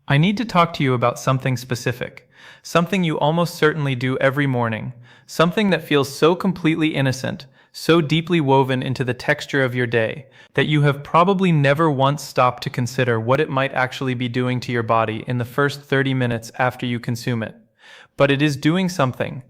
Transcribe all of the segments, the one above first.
I need to talk to you about something specific, something you almost certainly do every morning, something that feels so completely innocent, so deeply woven into the texture of your day, that you have probably never once stopped to consider what it might actually be doing to your body in the first 30 minutes after you consume it. But it is doing something.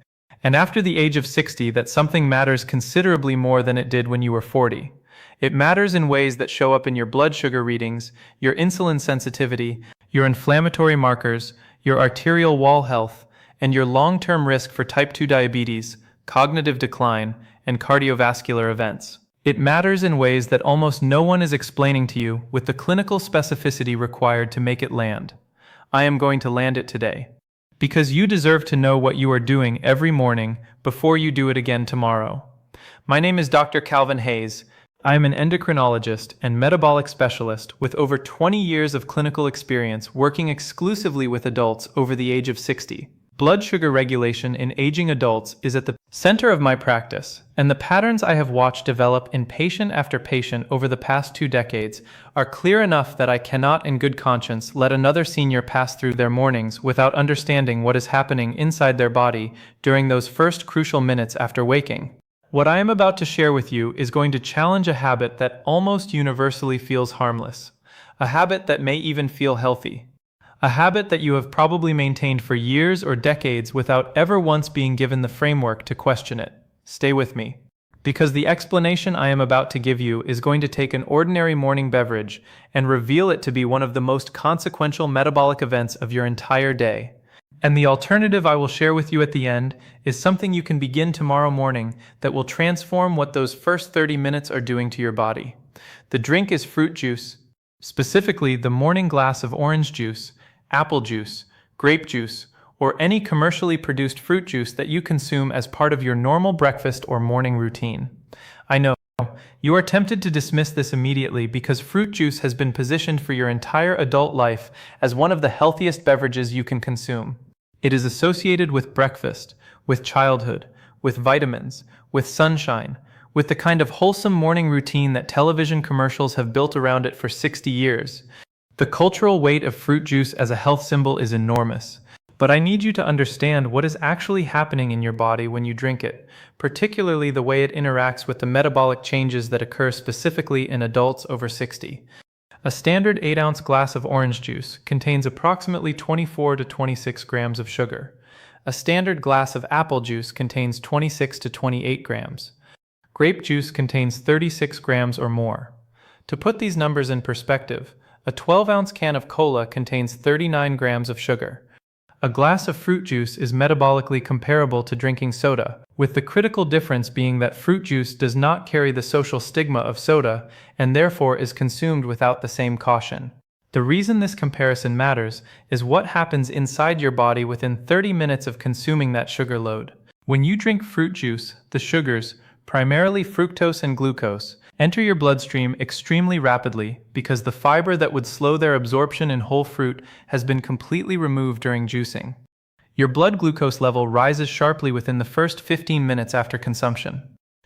And after the age of 60, that something matters considerably more than it did when you were 40. It matters in ways that show up in your blood sugar readings, your insulin sensitivity, your inflammatory markers, your arterial wall health, and your long-term risk for type 2 diabetes, cognitive decline, and cardiovascular events. It matters in ways that almost no one is explaining to you with the clinical specificity required to make it land. I am going to land it today. Because you deserve to know what you are doing every morning before you do it again tomorrow. My name is Dr. Calvin Hayes. I am an endocrinologist and metabolic specialist with over 20 years of clinical experience working exclusively with adults over the age of 60. Blood sugar regulation in aging adults is at the center of my practice, and the patterns I have watched develop in patient after patient over the past 2 decades are clear enough that I cannot in good conscience let another senior pass through their mornings without understanding what is happening inside their body during those first crucial minutes after waking. What I am about to share with you is going to challenge a habit that almost universally feels harmless, a habit that may even feel healthy, a habit that you have probably maintained for years or decades without ever once being given the framework to question it. Stay with me, because the explanation I am about to give you is going to take an ordinary morning beverage and reveal it to be one of the most consequential metabolic events of your entire day. And the alternative I will share with you at the end is something you can begin tomorrow morning that will transform what those first 30 minutes are doing to your body. The drink is fruit juice, specifically the morning glass of orange juice, apple juice, grape juice, or any commercially produced fruit juice that you consume as part of your normal breakfast or morning routine. I know you are tempted to dismiss this immediately because fruit juice has been positioned for your entire adult life as one of the healthiest beverages you can consume. It is associated with breakfast, with childhood, with vitamins, with sunshine, with the kind of wholesome morning routine that television commercials have built around it for 60 years. The cultural weight of fruit juice as a health symbol is enormous, but I need you to understand what is actually happening in your body when you drink it, particularly the way it interacts with the metabolic changes that occur specifically in adults over 60. A standard 8-ounce glass of orange juice contains approximately 24 to 26 grams of sugar. A standard glass of apple juice contains 26 to 28 grams. Grape juice contains 36 grams or more. To put these numbers in perspective, a 12-ounce can of cola contains 39 grams of sugar. A glass of fruit juice is metabolically comparable to drinking soda, with the critical difference being that fruit juice does not carry the social stigma of soda and therefore is consumed without the same caution. The reason this comparison matters is what happens inside your body within 30 minutes of consuming that sugar load. When you drink fruit juice, the sugars, primarily fructose and glucose, enter your bloodstream extremely rapidly because the fiber that would slow their absorption in whole fruit has been completely removed during juicing. Your blood glucose level rises sharply within the first 15 minutes after consumption.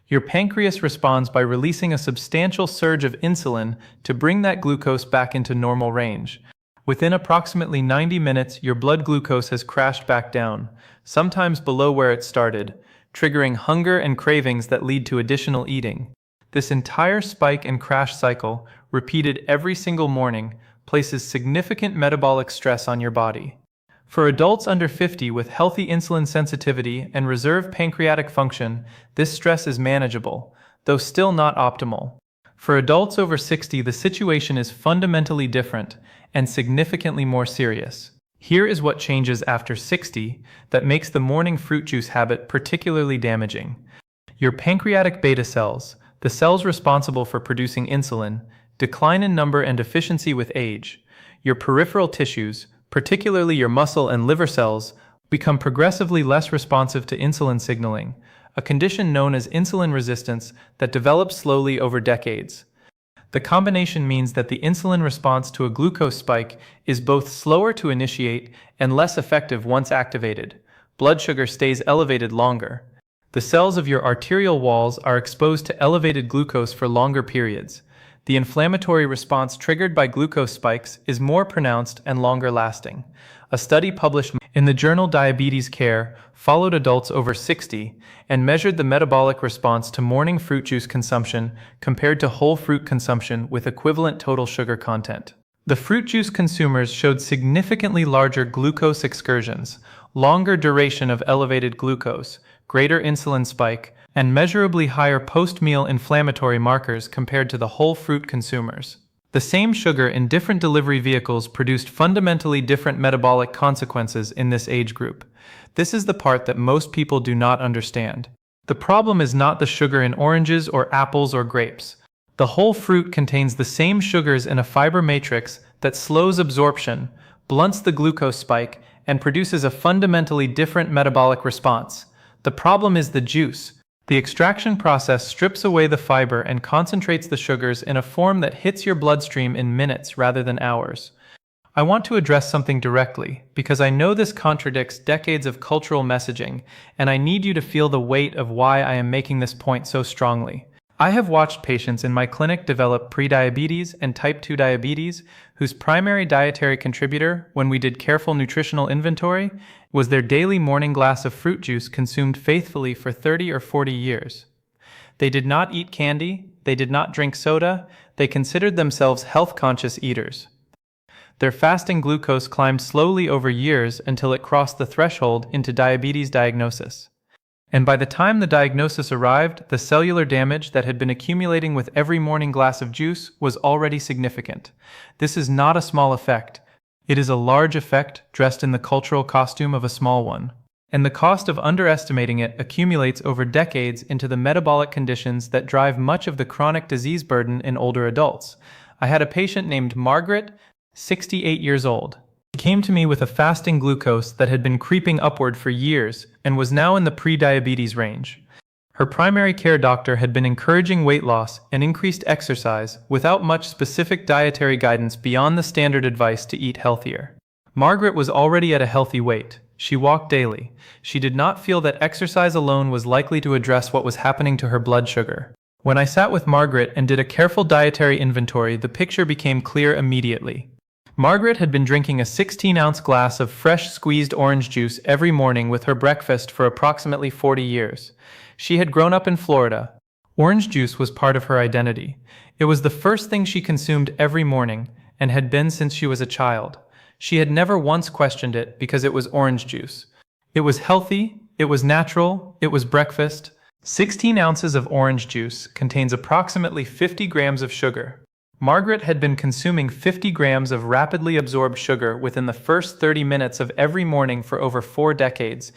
Your pancreas responds by releasing a substantial surge of insulin to bring that glucose back into normal range. Within approximately 90 minutes, your blood glucose has crashed back down, sometimes below where it started, triggering hunger and cravings that lead to additional eating. This entire spike and crash cycle, repeated every single morning, places significant metabolic stress on your body. For adults under 50 with healthy insulin sensitivity and reserve pancreatic function, this stress is manageable, though still not optimal. For adults over 60, the situation is fundamentally different and significantly more serious. Here is what changes after 60 that makes the morning fruit juice habit particularly damaging. Your pancreatic beta cells, the cells responsible for producing insulin, decline in number and efficiency with age. Your peripheral tissues, particularly your muscle and liver cells, become progressively less responsive to insulin signaling, a condition known as insulin resistance that develops slowly over decades. The combination means that the insulin response to a glucose spike is both slower to initiate and less effective once activated. Blood sugar stays elevated longer. The cells of your arterial walls are exposed to elevated glucose for longer periods. The inflammatory response triggered by glucose spikes is more pronounced and longer lasting. A study published in the journal Diabetes Care followed adults over 60 and measured the metabolic response to morning fruit juice consumption compared to whole fruit consumption with equivalent total sugar content. The fruit juice consumers showed significantly larger glucose excursions, longer duration of elevated glucose, greater insulin spike, and measurably higher post-meal inflammatory markers compared to the whole fruit consumers. The same sugar in different delivery vehicles produced fundamentally different metabolic consequences in this age group. This is the part that most people do not understand. The problem is not the sugar in oranges or apples or grapes. The whole fruit contains the same sugars in a fiber matrix that slows absorption, blunts the glucose spike, and produces a fundamentally different metabolic response. The problem is the juice. The extraction process strips away the fiber and concentrates the sugars in a form that hits your bloodstream in minutes rather than hours. I want to address something directly, because I know this contradicts decades of cultural messaging, and I need you to feel the weight of why I am making this point so strongly. I have watched patients in my clinic develop prediabetes and type 2 diabetes whose primary dietary contributor, when we did careful nutritional inventory, was their daily morning glass of fruit juice consumed faithfully for 30 or 40 years. They did not eat candy, they did not drink soda, they considered themselves health-conscious eaters. Their fasting glucose climbed slowly over years until it crossed the threshold into diabetes diagnosis. And by the time the diagnosis arrived, the cellular damage that had been accumulating with every morning glass of juice was already significant. This is not a small effect. It is a large effect dressed in the cultural costume of a small one. And the cost of underestimating it accumulates over decades into the metabolic conditions that drive much of the chronic disease burden in older adults. I had a patient named Margaret, 68 years old. She came to me with a fasting glucose that had been creeping upward for years and was now in the pre-diabetes range. Her primary care doctor had been encouraging weight loss and increased exercise without much specific dietary guidance beyond the standard advice to eat healthier. Margaret was already at a healthy weight. She walked daily. She did not feel that exercise alone was likely to address what was happening to her blood sugar. When I sat with Margaret and did a careful dietary inventory, the picture became clear immediately. Margaret had been drinking a 16-ounce glass of fresh squeezed orange juice every morning with her breakfast for approximately 40 years. She had grown up in Florida. Orange juice was part of her identity. It was the first thing she consumed every morning and had been since she was a child. She had never once questioned it because it was orange juice. It was healthy, it was natural, it was breakfast. 16 ounces of orange juice contains approximately 50 grams of sugar. Margaret had been consuming 50 grams of rapidly absorbed sugar within the first 30 minutes of every morning for over 4 decades.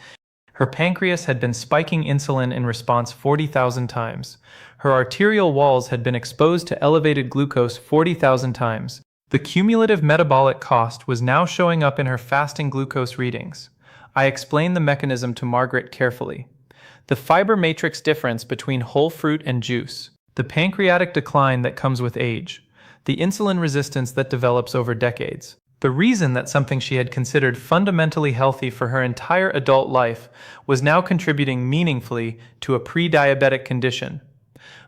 Her pancreas had been spiking insulin in response 40,000 times. Her arterial walls had been exposed to elevated glucose 40,000 times. The cumulative metabolic cost was now showing up in her fasting glucose readings. I explained the mechanism to Margaret carefully. The fiber matrix difference between whole fruit and juice, the pancreatic decline that comes with age, the insulin resistance that develops over decades. The reason that something she had considered fundamentally healthy for her entire adult life was now contributing meaningfully to a pre-diabetic condition.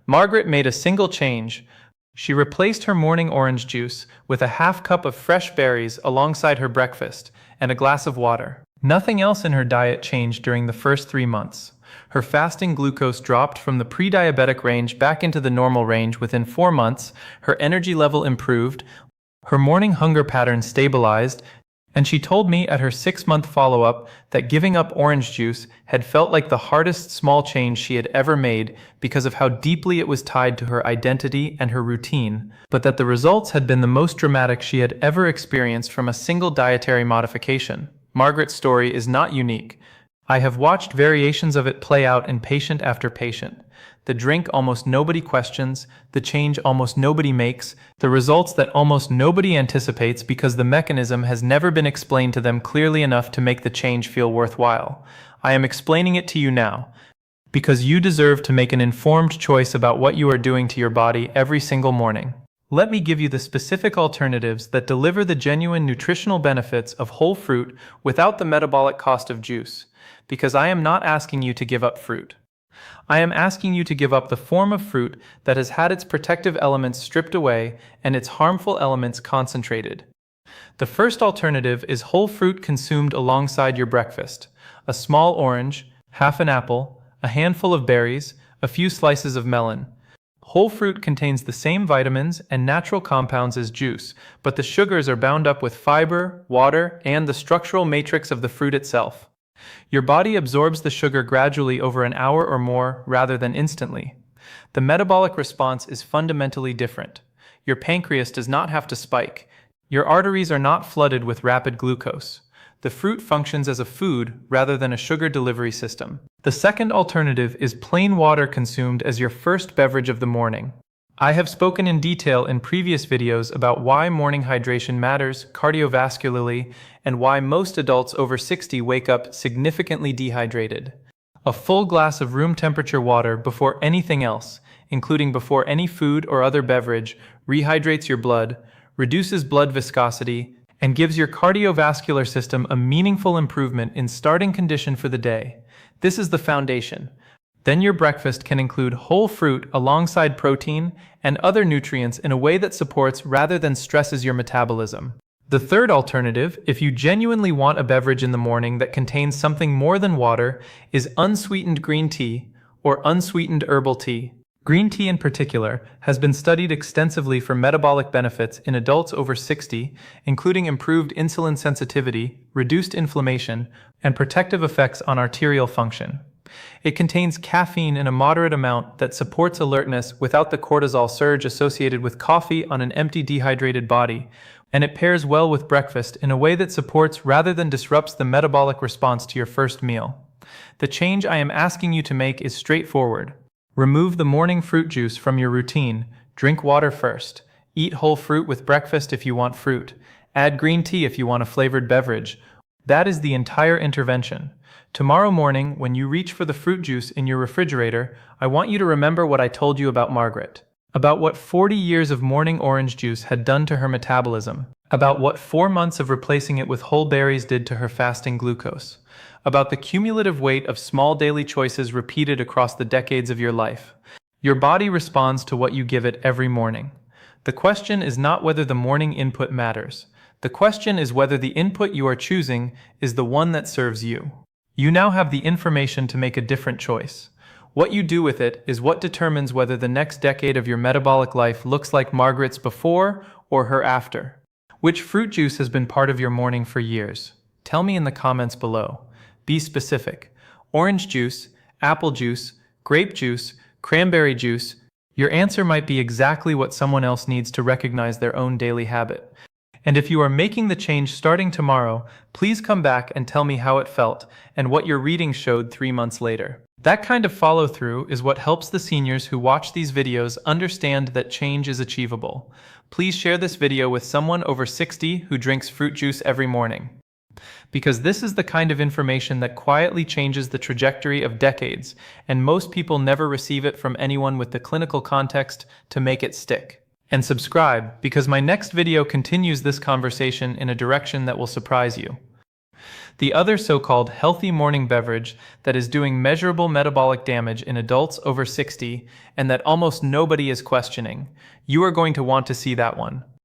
Margaret made a single change. She replaced her morning orange juice with a half cup of fresh berries alongside her breakfast and a glass of water. Nothing else in her diet changed during the first 3 months. Her fasting glucose dropped from the pre-diabetic range back into the normal range within 4 months, her energy level improved, her morning hunger pattern stabilized, and she told me at her 6-month follow-up that giving up orange juice had felt like the hardest small change she had ever made because of how deeply it was tied to her identity and her routine, but that the results had been the most dramatic she had ever experienced from a single dietary modification. Margaret's story is not unique. I have watched variations of it play out in patient after patient. The drink almost nobody questions, the change almost nobody makes, the results that almost nobody anticipates because the mechanism has never been explained to them clearly enough to make the change feel worthwhile. I am explaining it to you now, because you deserve to make an informed choice about what you are doing to your body every single morning. Let me give you the specific alternatives that deliver the genuine nutritional benefits of whole fruit without the metabolic cost of juice. Because I am not asking you to give up fruit. I am asking you to give up the form of fruit that has had its protective elements stripped away and its harmful elements concentrated. The first alternative is whole fruit consumed alongside your breakfast. A small orange, half an apple, a handful of berries, a few slices of melon. Whole fruit contains the same vitamins and natural compounds as juice, but the sugars are bound up with fiber, water, and the structural matrix of the fruit itself. Your body absorbs the sugar gradually over an hour or more rather than instantly. The metabolic response is fundamentally different. Your pancreas does not have to spike. Your arteries are not flooded with rapid glucose. The fruit functions as a food rather than a sugar delivery system. The second alternative is plain water consumed as your first beverage of the morning. I have spoken in detail in previous videos about why morning hydration matters cardiovascularly and why most adults over 60 wake up significantly dehydrated. A full glass of room temperature water before anything else, including before any food or other beverage, rehydrates your blood, reduces blood viscosity, and gives your cardiovascular system a meaningful improvement in starting condition for the day. This is the foundation. Then your breakfast can include whole fruit alongside protein and other nutrients in a way that supports rather than stresses your metabolism. The third alternative, if you genuinely want a beverage in the morning that contains something more than water, is unsweetened green tea or unsweetened herbal tea. Green tea in particular has been studied extensively for metabolic benefits in adults over 60, including improved insulin sensitivity, reduced inflammation, and protective effects on arterial function. It contains caffeine in a moderate amount that supports alertness without the cortisol surge associated with coffee on an empty dehydrated body, and it pairs well with breakfast in a way that supports rather than disrupts the metabolic response to your first meal. The change I am asking you to make is straightforward. Remove the morning fruit juice from your routine, drink water first, eat whole fruit with breakfast if you want fruit, add green tea if you want a flavored beverage. That is the entire intervention. Tomorrow morning, when you reach for the fruit juice in your refrigerator, I want you to remember what I told you about Margaret. About what 40 years of morning orange juice had done to her metabolism. About what 4 months of replacing it with whole berries did to her fasting glucose. About the cumulative weight of small daily choices repeated across the decades of your life. Your body responds to what you give it every morning. The question is not whether the morning input matters. The question is whether the input you are choosing is the one that serves you. You now have the information to make a different choice. What you do with it is what determines whether the next decade of your metabolic life looks like Margaret's before or her after. Which fruit juice has been part of your morning for years? Tell me in the comments below. Be specific. Orange juice, apple juice, grape juice, cranberry juice. Your answer might be exactly what someone else needs to recognize their own daily habit. And if you are making the change starting tomorrow, please come back and tell me how it felt and what your reading showed 3 months later. That kind of follow-through is what helps the seniors who watch these videos understand that change is achievable. Please share this video with someone over 60 who drinks fruit juice every morning. Because this is the kind of information that quietly changes the trajectory of decades, and most people never receive it from anyone with the clinical context to make it stick. And subscribe, because my next video continues this conversation in a direction that will surprise you. The other so-called healthy morning beverage that is doing measurable metabolic damage in adults over 60 and that almost nobody is questioning. You are going to want to see that one.